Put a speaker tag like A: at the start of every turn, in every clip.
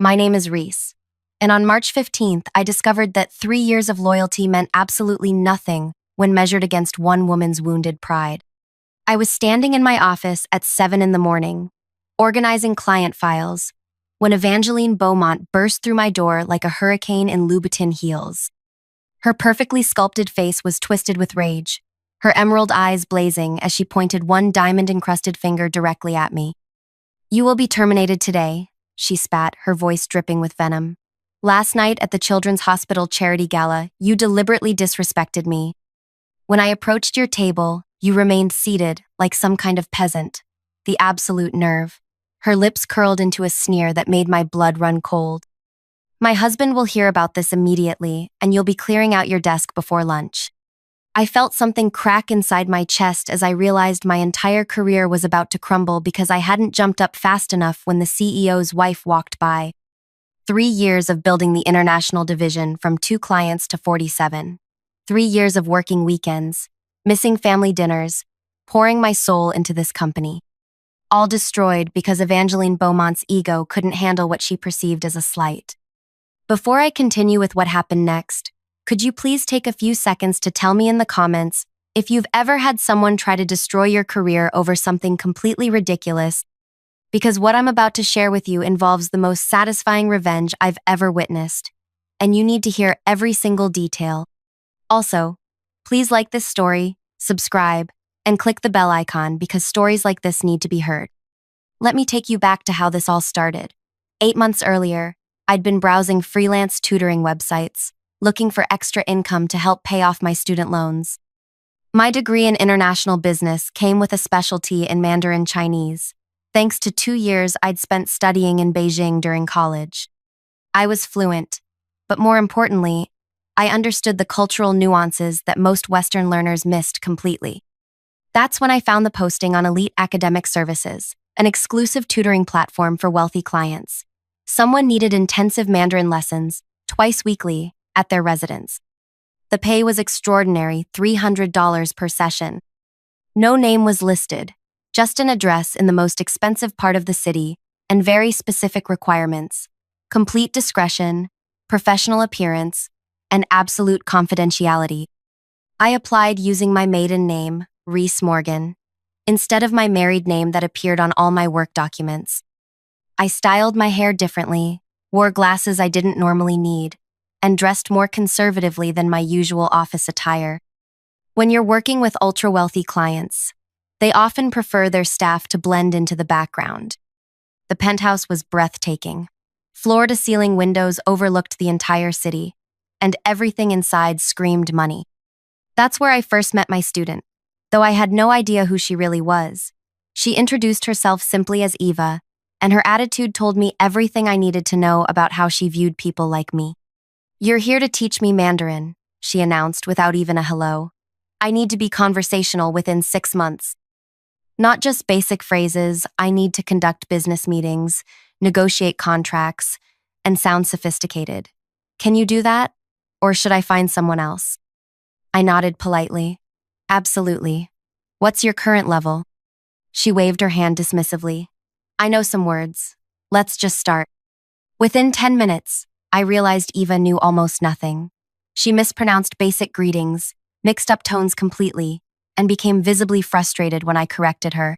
A: My name is Reese. And on March 15th, I discovered that 3 years of loyalty meant absolutely nothing when measured against one woman's wounded pride. I was standing in my office at 7 in the morning, organizing client files, when Evangeline Beaumont burst through my door like a hurricane in Louboutin heels. Her perfectly sculpted face was twisted with rage, her emerald eyes blazing as she pointed one diamond-encrusted finger directly at me. "You will be terminated today," she spat, her voice dripping with venom. "Last night at the Children's Hospital charity gala, you deliberately disrespected me. When I approached your table, you remained seated like some kind of peasant. The absolute nerve." Her lips curled into a sneer that made my blood run cold. "My husband will hear about this immediately, and you'll be clearing out your desk before lunch." I felt something crack inside my chest as I realized my entire career was about to crumble because I hadn't jumped up fast enough when the CEO's wife walked by. 3 years of building the international division from 2 clients to 47. 3 years of working weekends, missing family dinners, pouring my soul into this company. All destroyed because Evangeline Beaumont's ego couldn't handle what she perceived as a slight. Before I continue with what happened next, could you please take a few seconds to tell me in the comments if you've ever had someone try to destroy your career over something completely ridiculous? Because what I'm about to share with you involves the most satisfying revenge I've ever witnessed, and you need to hear every single detail. Also, please like this story, subscribe, and click the bell icon because stories like this need to be heard. Let me take you back to how this all started. 8 months earlier, I'd been browsing freelance tutoring websites, looking for extra income to help pay off my student loans. My degree in international business came with a specialty in Mandarin Chinese, thanks to 2 years I'd spent studying in Beijing during college. I was fluent, but more importantly, I understood the cultural nuances that most Western learners missed completely. That's when I found the posting on Elite Academic Services, an exclusive tutoring platform for wealthy clients. Someone needed intensive Mandarin lessons, twice weekly, at their residence. The pay was extraordinary, $300 per session. No name was listed, just an address in the most expensive part of the city and very specific requirements: complete discretion, professional appearance, and absolute confidentiality. I applied using my maiden name, Reese Morgan, instead of my married name that appeared on all my work documents. I styled my hair differently, wore glasses I didn't normally need, and dressed more conservatively than my usual office attire. When you're working with ultra-wealthy clients, they often prefer their staff to blend into the background. The penthouse was breathtaking. Floor-to-ceiling windows overlooked the entire city, and everything inside screamed money. That's where I first met my student, though I had no idea who she really was. She introduced herself simply as Eva, and her attitude told me everything I needed to know about how she viewed people like me. "You're here to teach me Mandarin," she announced without even a hello. "I need to be conversational within 6 months. Not just basic phrases, I need to conduct business meetings, negotiate contracts, and sound sophisticated. Can you do that? Or should I find someone else?" I nodded politely. "Absolutely. What's your current level?" She waved her hand dismissively. "I know some words. Let's just start." Within 10 minutes, I realized Eva knew almost nothing. She mispronounced basic greetings, mixed up tones completely, and became visibly frustrated when I corrected her.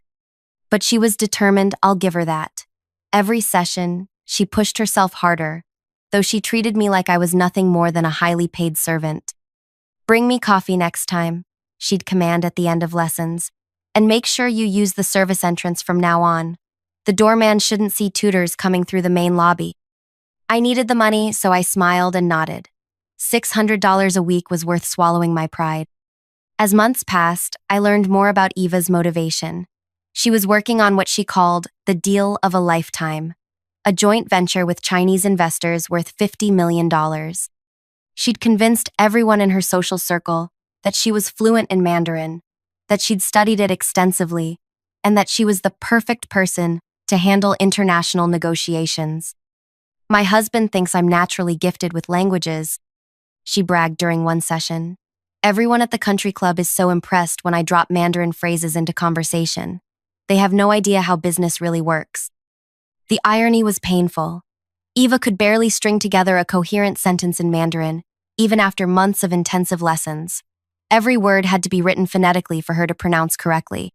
A: But she was determined, I'll give her that. Every session, she pushed herself harder, though she treated me like I was nothing more than a highly paid servant. "Bring me coffee next time," she'd command at the end of lessons, "and make sure you use the service entrance from now on. The doorman shouldn't see tutors coming through the main lobby." I needed the money, so I smiled and nodded. $600 a week was worth swallowing my pride. As months passed, I learned more about Eva's motivation. She was working on what she called the deal of a lifetime, a joint venture with Chinese investors worth $50 million. She'd convinced everyone in her social circle that she was fluent in Mandarin, that she'd studied it extensively, and that she was the perfect person to handle international negotiations. "My husband thinks I'm naturally gifted with languages," she bragged during one session. "Everyone at the country club is so impressed when I drop Mandarin phrases into conversation. They have no idea how business really works." The irony was painful. Eva could barely string together a coherent sentence in Mandarin, even after months of intensive lessons. Every word had to be written phonetically for her to pronounce correctly.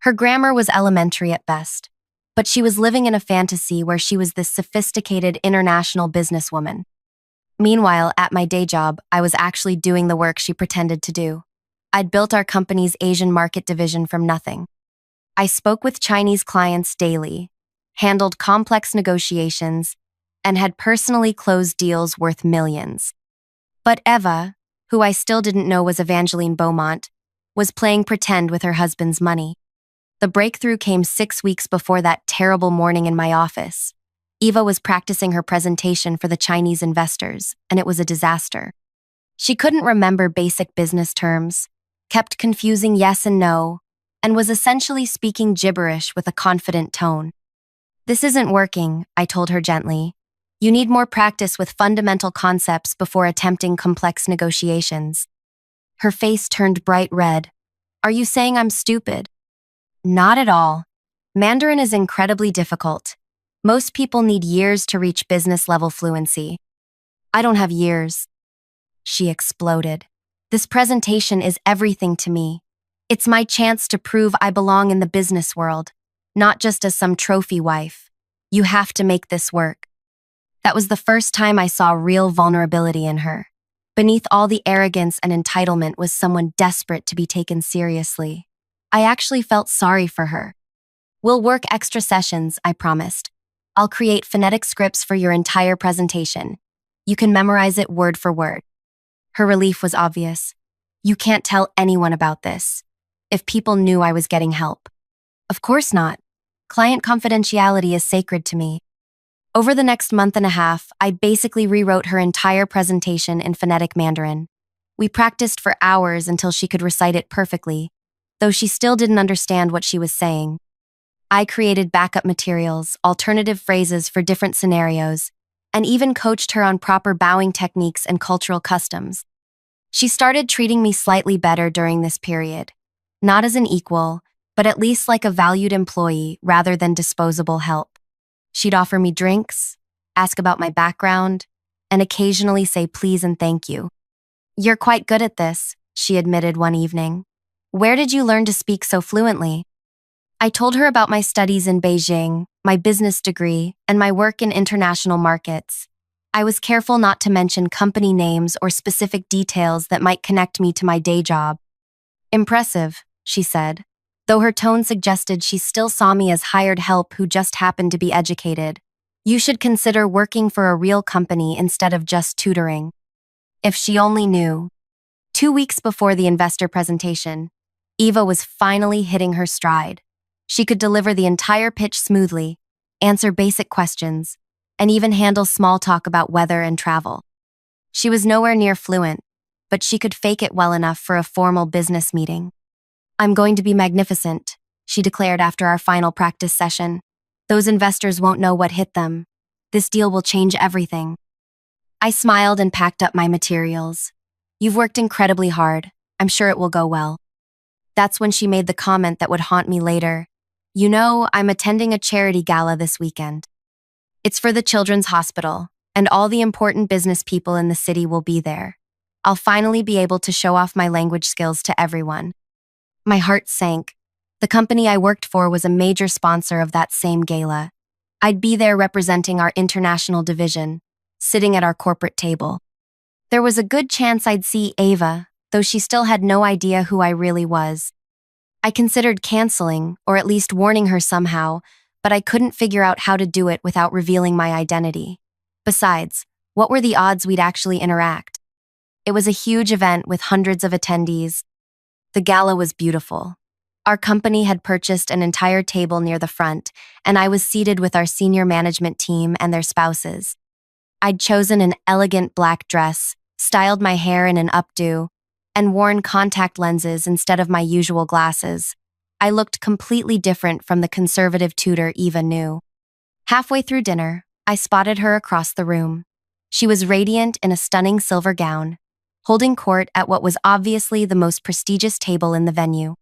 A: Her grammar was elementary at best, but she was living in a fantasy where she was this sophisticated international businesswoman. Meanwhile, at my day job, I was actually doing the work she pretended to do. I'd built our company's Asian market division from nothing. I spoke with Chinese clients daily, handled complex negotiations, and had personally closed deals worth millions. But Eva, who I still didn't know was Evangeline Beaumont, was playing pretend with her husband's money. The breakthrough came 6 weeks before that terrible morning in my office. Eva was practicing her presentation for the Chinese investors, and it was a disaster. She couldn't remember basic business terms, kept confusing yes and no, and was essentially speaking gibberish with a confident tone. "This isn't working," I told her gently. "You need more practice with fundamental concepts before attempting complex negotiations." Her face turned bright red. "Are you saying I'm stupid?" "Not at all. Mandarin is incredibly difficult. Most people need years to reach business-level fluency. I don't have years." She exploded. "This presentation is everything to me. It's my chance to prove I belong in the business world, not just as some trophy wife. You have to make this work." That was the first time I saw real vulnerability in her. Beneath all the arrogance and entitlement was someone desperate to be taken seriously. I actually felt sorry for her. "We'll work extra sessions," I promised. "I'll create phonetic scripts for your entire presentation. You can memorize it word for word." Her relief was obvious. "You can't tell anyone about this. If people knew I was getting help." "Of course not. Client confidentiality is sacred to me." Over the next month and a half, I basically rewrote her entire presentation in phonetic Mandarin. We practiced for hours until she could recite it perfectly, though she still didn't understand what she was saying. I created backup materials, alternative phrases for different scenarios, and even coached her on proper bowing techniques and cultural customs. She started treating me slightly better during this period, not as an equal, but at least like a valued employee rather than disposable help. She'd offer me drinks, ask about my background, and occasionally say please and thank you. "You're quite good at this," she admitted one evening. "Where did you learn to speak so fluently?" I told her about my studies in Beijing, my business degree, and my work in international markets. I was careful not to mention company names or specific details that might connect me to my day job. "Impressive," she said, though her tone suggested she still saw me as hired help who just happened to be educated. "You should consider working for a real company instead of just tutoring." If she only knew. 2 weeks before the investor presentation, Eva was finally hitting her stride. She could deliver the entire pitch smoothly, answer basic questions, and even handle small talk about weather and travel. She was nowhere near fluent, but she could fake it well enough for a formal business meeting. "I'm going to be magnificent," she declared after our final practice session. "Those investors won't know what hit them. This deal will change everything." I smiled and packed up my materials. "You've worked incredibly hard. I'm sure it will go well." That's when she made the comment that would haunt me later. "You know, I'm attending a charity gala this weekend. It's for the Children's Hospital, and all the important business people in the city will be there. I'll finally be able to show off my language skills to everyone." My heart sank. The company I worked for was a major sponsor of that same gala. I'd be there representing our international division, sitting at our corporate table. There was a good chance I'd see Eva, though she still had no idea who I really was. I considered canceling, or at least warning her somehow, but I couldn't figure out how to do it without revealing my identity. Besides, what were the odds we'd actually interact? It was a huge event with hundreds of attendees. The gala was beautiful. Our company had purchased an entire table near the front, and I was seated with our senior management team and their spouses. I'd chosen an elegant black dress, styled my hair in an updo, and worn contact lenses instead of my usual glasses. I looked completely different from the conservative tutor Eva knew. Halfway through dinner, I spotted her across the room. She was radiant in a stunning silver gown, holding court at what was obviously the most prestigious table in the venue.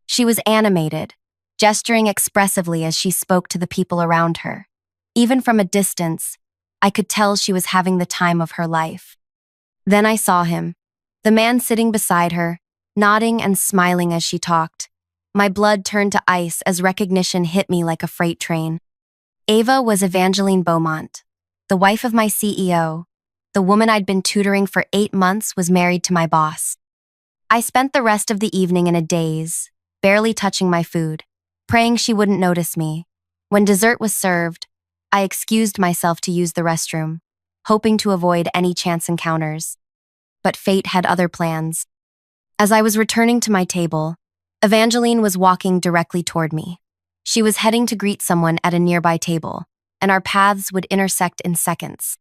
A: She was animated, gesturing expressively as she spoke to the people around her. Even from a distance, I could tell she was having the time of her life. Then I saw him, the man sitting beside her, nodding and smiling as she talked. My blood turned to ice as recognition hit me like a freight train. Ava was Evangeline Beaumont, the wife of my CEO. The woman I'd been tutoring for 8 months was married to my boss. I spent the rest of the evening in a daze, barely touching my food, praying she wouldn't notice me. When dessert was served, I excused myself to use the restroom, hoping to avoid any chance encounters. But fate had other plans. As I was returning to my table, Evangeline was walking directly toward me. She was heading to greet someone at a nearby table, and our paths would intersect in seconds.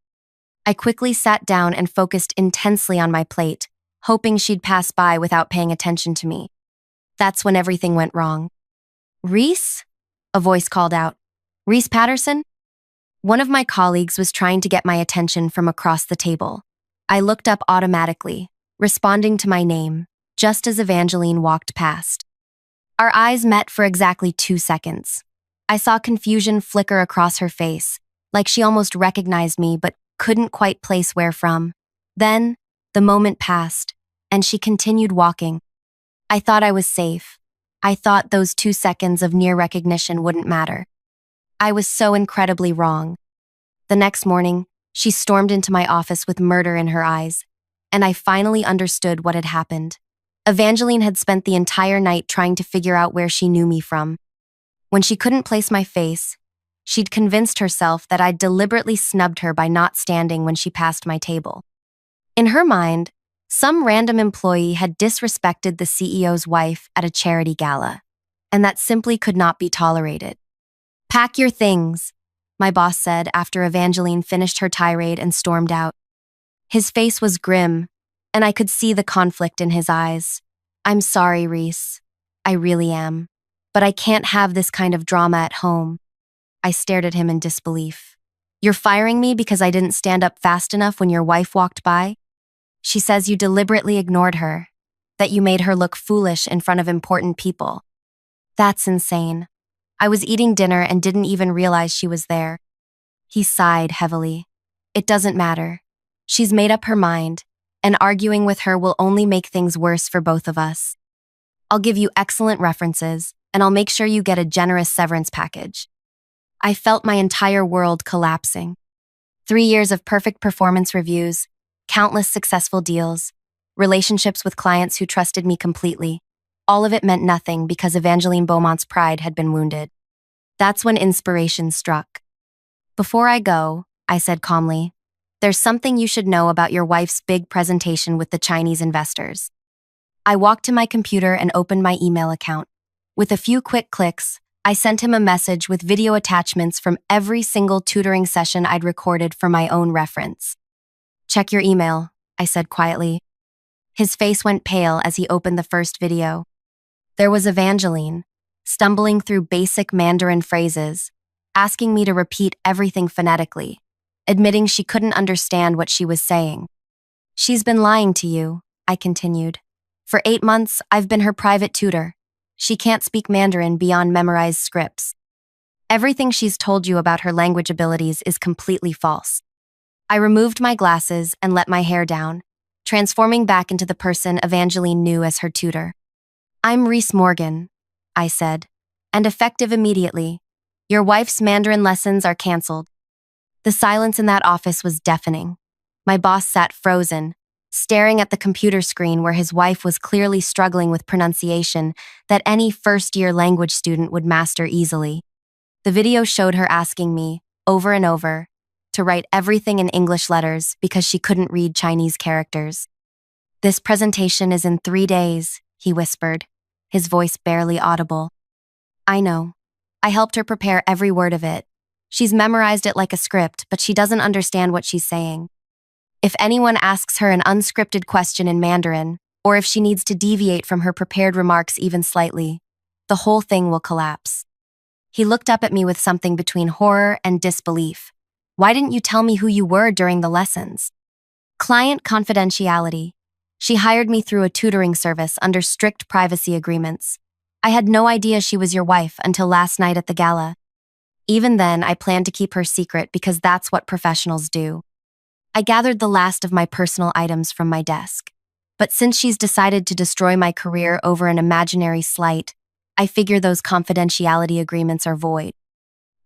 A: I quickly sat down and focused intensely on my plate, hoping she'd pass by without paying attention to me. That's when everything went wrong. "Reese?" a voice called out. "Reese Patterson?" One of my colleagues was trying to get my attention from across the table. I looked up automatically, responding to my name, just as Evangeline walked past. Our eyes met for exactly 2 seconds. I saw confusion flicker across her face, like she almost recognized me but couldn't quite place where from. Then, the moment passed, and she continued walking. I thought I was safe. I thought those 2 seconds of near recognition wouldn't matter. I was so incredibly wrong. The next morning, she stormed into my office with murder in her eyes, and I finally understood what had happened. Evangeline had spent the entire night trying to figure out where she knew me from. When she couldn't place my face, she'd convinced herself that I'd deliberately snubbed her by not standing when she passed my table. In her mind, some random employee had disrespected the CEO's wife at a charity gala, and that simply could not be tolerated. "Pack your things," my boss said after Evangeline finished her tirade and stormed out. His face was grim, and I could see the conflict in his eyes. "I'm sorry, Reese. I really am. But I can't have this kind of drama at home." I stared at him in disbelief. "You're firing me because I didn't stand up fast enough when your wife walked by? She says you deliberately ignored her, that you made her look foolish in front of important people. That's insane. I was eating dinner and didn't even realize she was there." He sighed heavily. "It doesn't matter. She's made up her mind, and arguing with her will only make things worse for both of us. I'll give you excellent references, and I'll make sure you get a generous severance package." I felt my entire world collapsing. 3 years of perfect performance reviews, countless successful deals, relationships with clients who trusted me completely. All of it meant nothing because Evangeline Beaumont's pride had been wounded. That's when inspiration struck. "Before I go," I said calmly, "there's something you should know about your wife's big presentation with the Chinese investors." I walked to my computer and opened my email account. With a few quick clicks, I sent him a message with video attachments from every single tutoring session I'd recorded for my own reference. "Check your email," I said quietly. His face went pale as he opened the first video. There was Evangeline, stumbling through basic Mandarin phrases, asking me to repeat everything phonetically, admitting she couldn't understand what she was saying. "She's been lying to you," I continued. "For 8 months, I've been her private tutor. She can't speak Mandarin beyond memorized scripts. Everything she's told you about her language abilities is completely false." I removed my glasses and let my hair down, transforming back into the person Evangeline knew as her tutor. "I'm Reese Morgan," I said, "and effective immediately. Your wife's Mandarin lessons are canceled." The silence in that office was deafening. My boss sat frozen, staring at the computer screen where his wife was clearly struggling with pronunciation that any first-year language student would master easily. The video showed her asking me, over and over, to write everything in English letters because she couldn't read Chinese characters. "This presentation is in 3 days," he whispered, his voice barely audible. "I know. I helped her prepare every word of it. She's memorized it like a script, but she doesn't understand what she's saying. If anyone asks her an unscripted question in Mandarin, or if she needs to deviate from her prepared remarks even slightly, the whole thing will collapse." He looked up at me with something between horror and disbelief. "Why didn't you tell me who you were during the lessons?" "Client confidentiality. She hired me through a tutoring service under strict privacy agreements. I had no idea she was your wife until last night at the gala." Even then, I planned to keep her secret because that's what professionals do. I gathered the last of my personal items from my desk. But since she's decided to destroy my career over an imaginary slight, I figure those confidentiality agreements are void.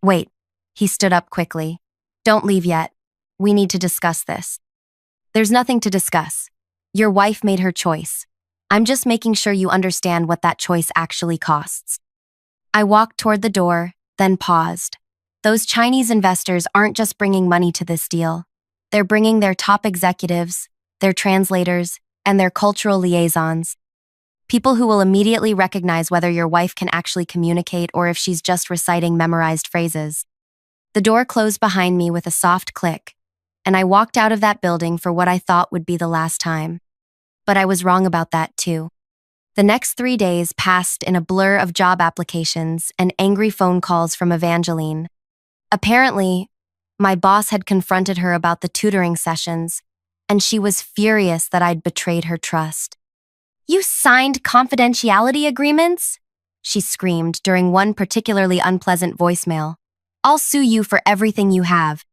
A: Wait, he stood up quickly. Don't leave yet. We need to discuss this. There's nothing to discuss. Your wife made her choice. I'm just making sure you understand what that choice actually costs. I walked toward the door, then paused. Those Chinese investors aren't just bringing money to this deal. They're bringing their top executives, their translators, and their cultural liaisons. People who will immediately recognize whether your wife can actually communicate or if she's just reciting memorized phrases. The door closed behind me with a soft click, and I walked out of that building for what I thought would be the last time. But I was wrong about that, too. The next 3 days passed in a blur of job applications and angry phone calls from Evangeline. Apparently, my boss had confronted her about the tutoring sessions, and she was furious that I'd betrayed her trust. "You signed confidentiality agreements?" she screamed during one particularly unpleasant voicemail. "I'll sue you for everything you have."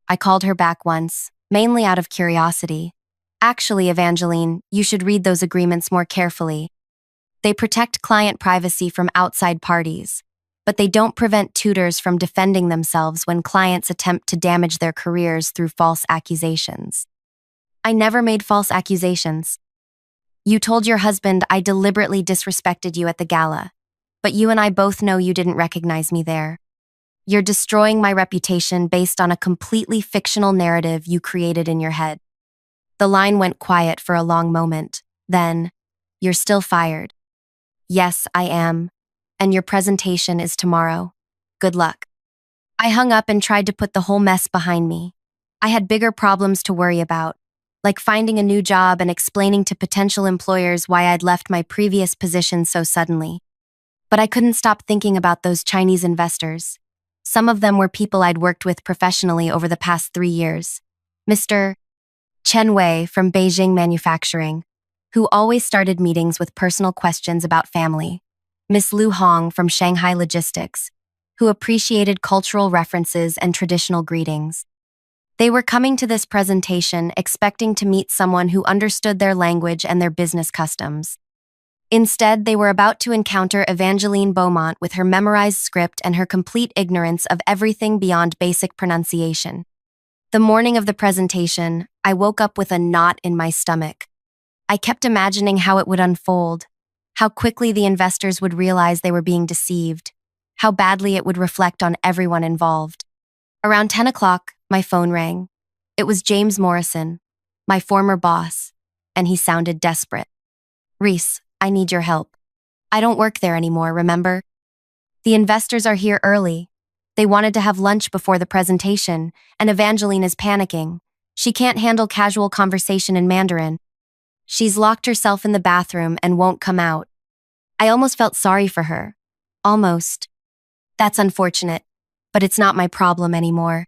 A: I called her back once, mainly out of curiosity. "Actually, Evangeline, you should read those agreements more carefully. They protect client privacy from outside parties, but they don't prevent tutors from defending themselves when clients attempt to damage their careers through false accusations." "I never made false accusations. You told your husband I deliberately disrespected you at the gala, but you and I both know you didn't recognize me there. You're destroying my reputation based on a completely fictional narrative you created in your head." The line went quiet for a long moment. Then, "You're still fired." "Yes, I am. And your presentation is tomorrow. Good luck." I hung up and tried to put the whole mess behind me. I had bigger problems to worry about, like finding a new job and explaining to potential employers why I'd left my previous position so suddenly. But I couldn't stop thinking about those Chinese investors. Some of them were people I'd worked with professionally over the past 3 years. Mr. Chen Wei from Beijing Manufacturing, who always started meetings with personal questions about family. Miss Lu Hong from Shanghai Logistics, who appreciated cultural references and traditional greetings. They were coming to this presentation expecting to meet someone who understood their language and their business customs. Instead, they were about to encounter Evangeline Beaumont with her memorized script and her complete ignorance of everything beyond basic pronunciation. The morning of the presentation, I woke up with a knot in my stomach. I kept imagining how it would unfold, how quickly the investors would realize they were being deceived, how badly it would reflect on everyone involved. Around 10 o'clock, my phone rang. It was James Morrison, my former boss, and he sounded desperate. "Reese, I need your help. I don't work there anymore, remember? The investors are here early. They wanted to have lunch before the presentation, and Evangeline is panicking. She can't handle casual conversation in Mandarin. She's locked herself in the bathroom and won't come out." I almost felt sorry for her. Almost. "That's unfortunate, but it's not my problem anymore.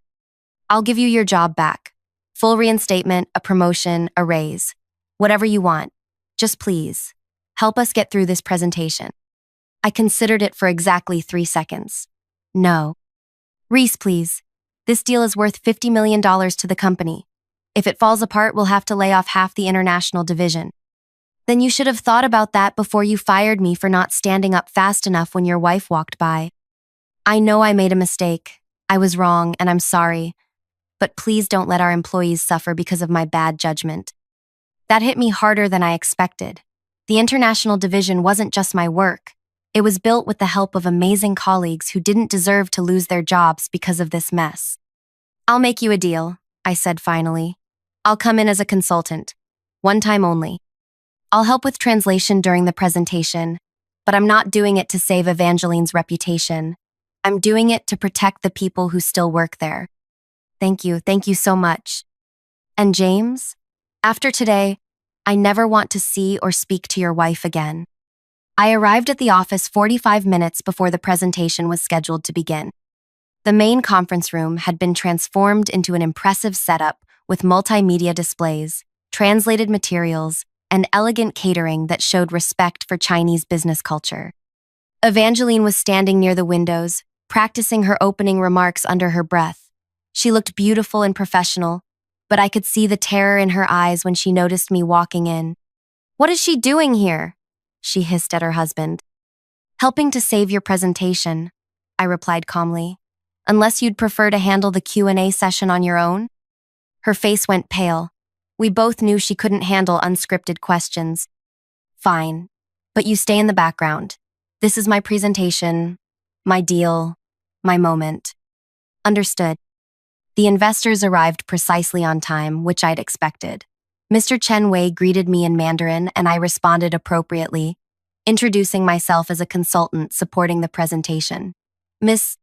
A: I'll give you your job back. Full reinstatement, a promotion, a raise. Whatever you want. Just please, help us get through this presentation." I considered it for exactly 3 seconds. "No. Reese, please. This deal is worth $50 million to the company. If it falls apart, we'll have to lay off half the international division." "Then you should have thought about that before you fired me for not standing up fast enough when your wife walked by." "I know I made a mistake. I was wrong, and I'm sorry. But please don't let our employees suffer because of my bad judgment." That hit me harder than I expected. The international division wasn't just my work. It was built with the help of amazing colleagues who didn't deserve to lose their jobs because of this mess. "I'll make you a deal," I said finally. "I'll come in as a consultant. One time only. I'll help with translation during the presentation, but I'm not doing it to save Evangeline's reputation. I'm doing it to protect the people who still work there." Thank you so much." "And James? After today, I never want to see or speak to your wife again." I arrived at the office 45 minutes before the presentation was scheduled to begin. The main conference room had been transformed into an impressive setup with multimedia displays, translated materials, and elegant catering that showed respect for Chinese business culture. Evangeline was standing near the windows, practicing her opening remarks under her breath. She looked beautiful and professional, but I could see the terror in her eyes when she noticed me walking in. "What is she doing here?" she hissed at her husband. "Helping to save your presentation," I replied calmly. "Unless you'd prefer to handle the Q&A session on your own?" Her face went pale. We both knew she couldn't handle unscripted questions. "Fine, but you stay in the background. This is my presentation, my deal, my moment." "Understood." The investors arrived precisely on time, which I'd expected. Mr. Chen Wei greeted me in Mandarin, and I responded appropriately, introducing myself as a consultant supporting the presentation. Miss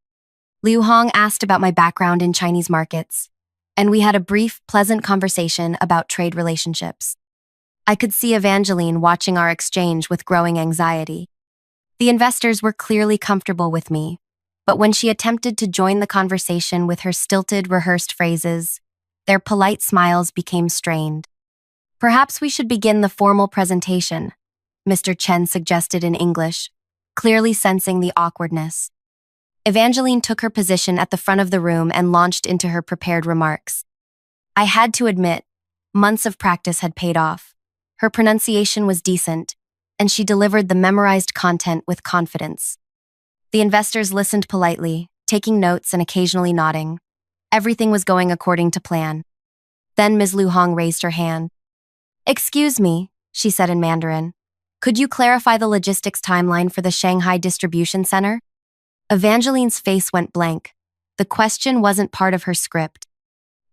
A: Liu Hong asked about my background in Chinese markets, and we had a brief, pleasant conversation about trade relationships. I could see Evangeline watching our exchange with growing anxiety. The investors were clearly comfortable with me, but when she attempted to join the conversation with her stilted, rehearsed phrases, their polite smiles became strained. "Perhaps we should begin the formal presentation," Mr. Chen suggested in English, clearly sensing the awkwardness. Evangeline took her position at the front of the room and launched into her prepared remarks. I had to admit, months of practice had paid off. Her pronunciation was decent, and she delivered the memorized content with confidence. The investors listened politely, taking notes and occasionally nodding. Everything was going according to plan. Then Ms. Liu Hong raised her hand. "Excuse me," she said in Mandarin. "Could you clarify the logistics timeline for the Shanghai distribution center?" Evangeline's face went blank. The question wasn't part of her script.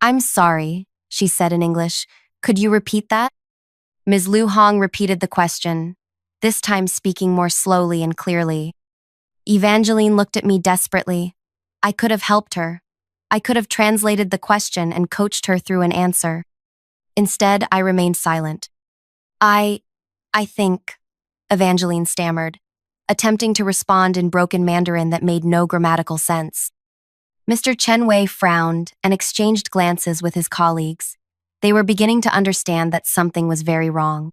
A: "I'm sorry," she said in English. "Could you repeat that?" Ms. Liu Hong repeated the question, this time speaking more slowly and clearly. Evangeline looked at me desperately. I could have helped her. I could have translated the question and coached her through an answer. Instead, I remained silent. I think, Evangeline stammered, attempting to respond in broken Mandarin that made no grammatical sense. Mr. Chen Wei frowned and exchanged glances with his colleagues. They were beginning to understand that something was very wrong.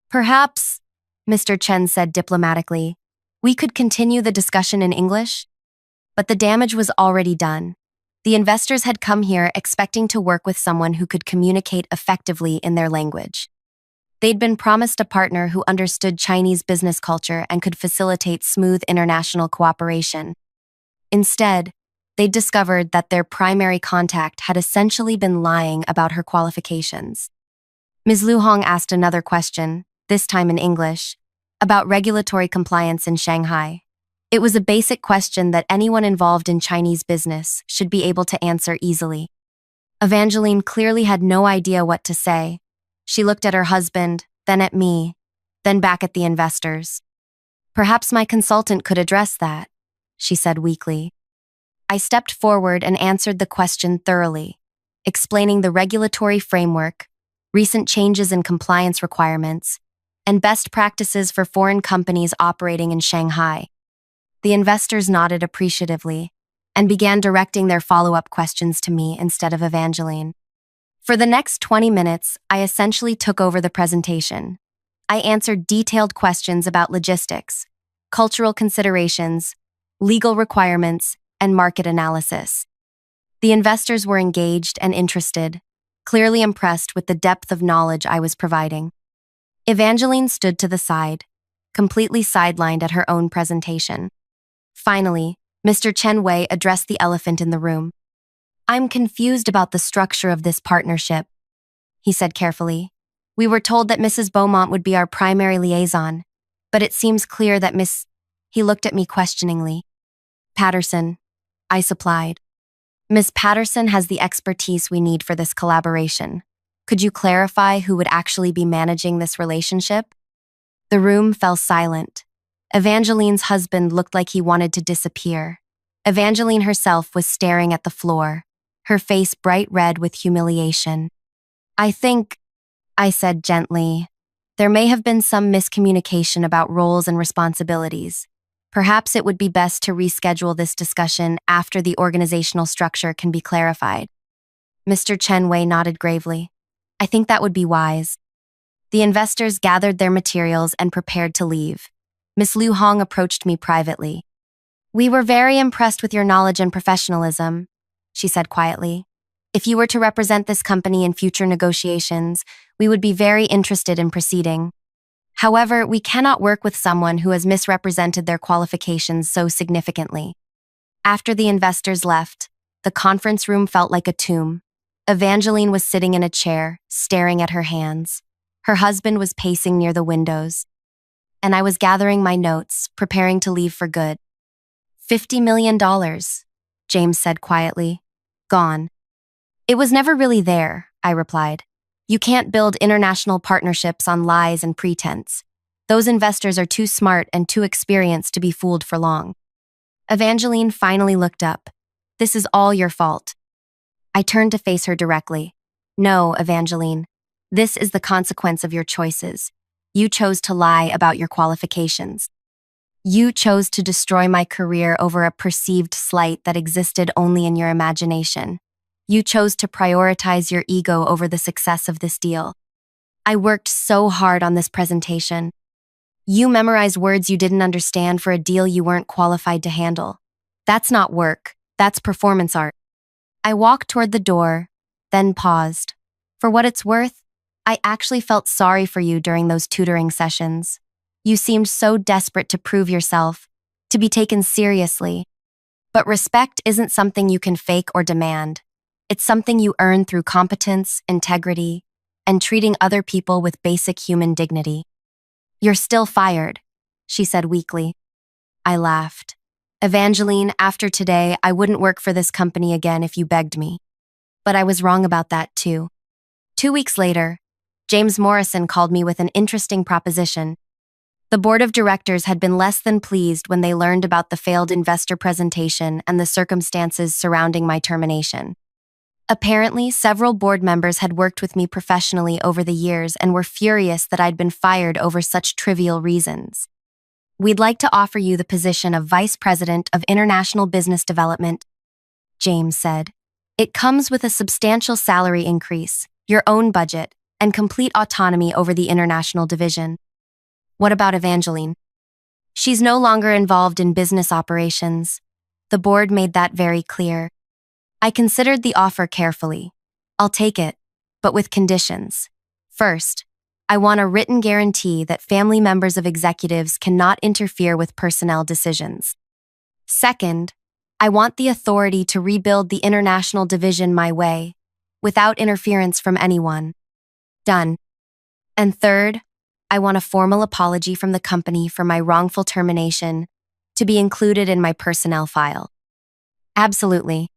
A: "Perhaps," Mr. Chen said diplomatically, "we could continue the discussion in English?" But the damage was already done. The investors had come here expecting to work with someone who could communicate effectively in their language. They'd been promised a partner who understood Chinese business culture and could facilitate smooth international cooperation. Instead, they'd discovered that their primary contact had essentially been lying about her qualifications. Ms. Liu Hong asked another question, this time in English, about regulatory compliance in Shanghai. It was a basic question that anyone involved in Chinese business should be able to answer easily. Evangeline clearly had no idea what to say. She looked at her husband, then at me, then back at the investors. "Perhaps my consultant could address that," she said weakly. I stepped forward and answered the question thoroughly, explaining the regulatory framework, recent changes in compliance requirements, and best practices for foreign companies operating in Shanghai. The investors nodded appreciatively and began directing their follow-up questions to me instead of Evangeline. For the next 20 minutes, I essentially took over the presentation. I answered detailed questions about logistics, cultural considerations, legal requirements, and market analysis. The investors were engaged and interested, clearly impressed with the depth of knowledge I was providing. Evangeline stood to the side, completely sidelined at her own presentation. Finally, Mr. Chen Wei addressed the elephant in the room. "I'm confused about the structure of this partnership," he said carefully. "We were told that Mrs. Beaumont would be our primary liaison, but it seems clear that He looked at me questioningly. "Patterson," I supplied. "Miss Patterson has the expertise we need for this collaboration. Could you clarify who would actually be managing this relationship?" The room fell silent. Evangeline's husband looked like he wanted to disappear. Evangeline herself was staring at the floor, her face bright red with humiliation. "I think," I said gently, "there may have been some miscommunication about roles and responsibilities. Perhaps it would be best to reschedule this discussion after the organizational structure can be clarified." Mr. Chen Wei nodded gravely. "I think that would be wise." The investors gathered their materials and prepared to leave. Miss Liu Hong approached me privately. We were very impressed with your knowledge and professionalism, she said quietly. If you were to represent this company in future negotiations, we would be very interested in proceeding. However, we cannot work with someone who has misrepresented their qualifications so significantly. After the investors left, the conference room felt like a tomb. Evangeline was sitting in a chair, staring at her hands. Her husband was pacing near the windows. And I was gathering my notes, preparing to leave for good. $50 million, James said quietly. Gone. It was never really there, I replied. You can't build international partnerships on lies and pretense. Those investors are too smart and too experienced to be fooled for long. Evangeline finally looked up. This is all your fault. I turned to face her directly. No, Evangeline. This is the consequence of your choices. You chose to lie about your qualifications. You chose to destroy my career over a perceived slight that existed only in your imagination. You chose to prioritize your ego over the success of this deal. I worked so hard on this presentation. You memorized words you didn't understand for a deal you weren't qualified to handle. That's not work, that's performance art. I walked toward the door, then paused. For what it's worth, I actually felt sorry for you during those tutoring sessions. You seemed so desperate to prove yourself, to be taken seriously. But respect isn't something you can fake or demand. It's something you earn through competence, integrity, and treating other people with basic human dignity. You're still fired, she said weakly. I laughed. Evangeline, after today, I wouldn't work for this company again if you begged me. But I was wrong about that too. 2 weeks later, James Morrison called me with an interesting proposition. The board of directors had been less than pleased when they learned about the failed investor presentation and the circumstances surrounding my termination. Apparently, several board members had worked with me professionally over the years and were furious that I'd been fired over such trivial reasons. We'd like to offer you the position of Vice President of International Business Development, James said. It comes with a substantial salary increase, your own budget, and complete autonomy over the international division. What about Evangeline? She's no longer involved in business operations. The board made that very clear. I considered the offer carefully. I'll take it, but with conditions. First, I want a written guarantee that family members of executives cannot interfere with personnel decisions. Second, I want the authority to rebuild the international division my way, without interference from anyone. Done. And third, I want a formal apology from the company for my wrongful termination to be included in my personnel file. Absolutely.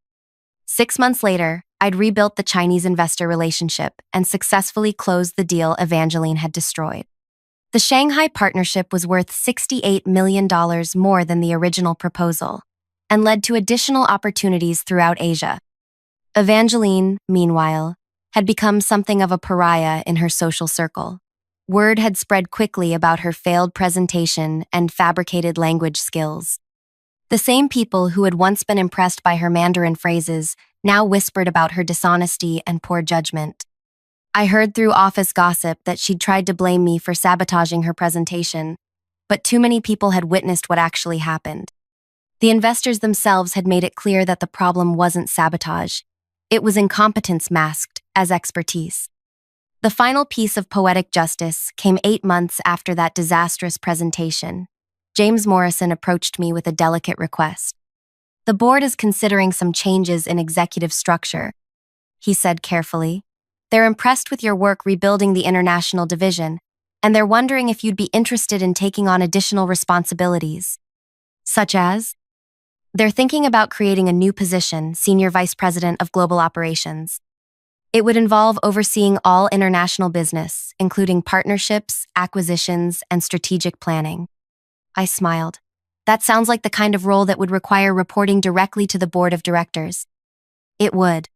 A: 6 months later, I'd rebuilt the Chinese investor relationship and successfully closed the deal Evangeline had destroyed. The Shanghai partnership was worth $68 million more than the original proposal and led to additional opportunities throughout Asia. Evangeline, meanwhile, had become something of a pariah in her social circle. Word had spread quickly about her failed presentation and fabricated language skills. The same people who had once been impressed by her Mandarin phrases now whispered about her dishonesty and poor judgment. I heard through office gossip that she'd tried to blame me for sabotaging her presentation, but too many people had witnessed what actually happened. The investors themselves had made it clear that the problem wasn't sabotage. It was incompetence masked as expertise. The final piece of poetic justice came 8 months after that disastrous presentation. James Morrison approached me with a delicate request. The board is considering some changes in executive structure, he said carefully. They're impressed with your work rebuilding the international division, and they're wondering if you'd be interested in taking on additional responsibilities. Such as? They're thinking about creating a new position, Senior Vice President of Global Operations. It would involve overseeing all international business, including partnerships, acquisitions, and strategic planning. I smiled. That sounds like the kind of role that would require reporting directly to the board of directors. It would.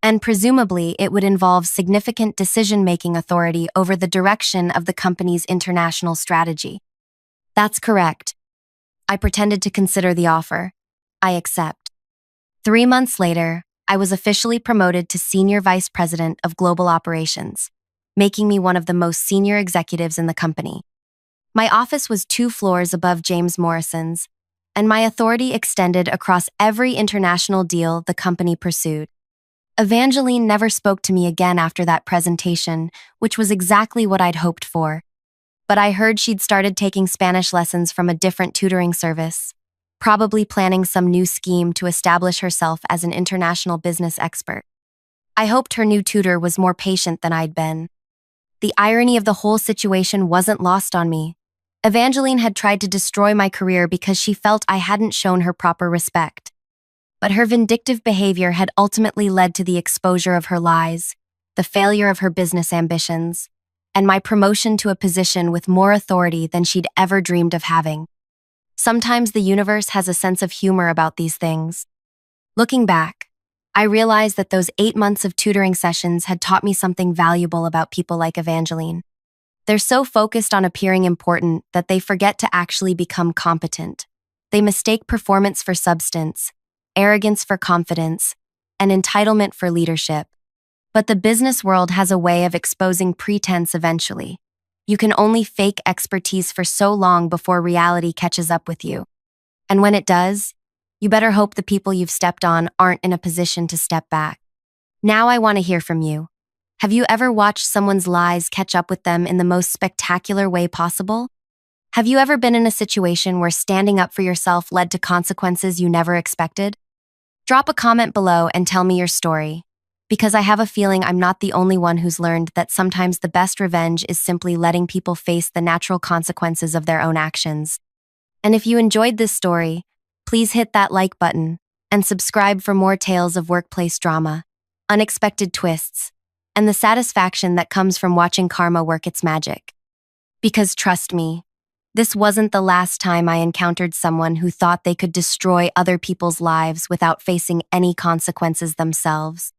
A: And presumably, it would involve significant decision-making authority over the direction of the company's international strategy. That's correct. I pretended to consider the offer. I accept. 3 months later, I was officially promoted to Senior Vice President of Global Operations, making me one of the most senior executives in the company. My office was 2 floors above James Morrison's, and my authority extended across every international deal the company pursued. Evangeline never spoke to me again after that presentation, which was exactly what I'd hoped for. But I heard she'd started taking Spanish lessons from a different tutoring service, probably planning some new scheme to establish herself as an international business expert. I hoped her new tutor was more patient than I'd been. The irony of the whole situation wasn't lost on me. Evangeline had tried to destroy my career because she felt I hadn't shown her proper respect. But her vindictive behavior had ultimately led to the exposure of her lies, the failure of her business ambitions, and my promotion to a position with more authority than she'd ever dreamed of having. Sometimes the universe has a sense of humor about these things. Looking back, I realized that those 8 months of tutoring sessions had taught me something valuable about people like Evangeline. They're so focused on appearing important that they forget to actually become competent. They mistake performance for substance, arrogance for confidence, and entitlement for leadership. But the business world has a way of exposing pretense eventually. You can only fake expertise for so long before reality catches up with you. And when it does, you better hope the people you've stepped on aren't in a position to step back. Now I want to hear from you. Have you ever watched someone's lies catch up with them in the most spectacular way possible? Have you ever been in a situation where standing up for yourself led to consequences you never expected? Drop a comment below and tell me your story, because I have a feeling I'm not the only one who's learned that sometimes the best revenge is simply letting people face the natural consequences of their own actions. And if you enjoyed this story, please hit that like button and subscribe for more tales of workplace drama, unexpected twists, and the satisfaction that comes from watching karma work its magic. Because trust me, this wasn't the last time I encountered someone who thought they could destroy other people's lives without facing any consequences themselves.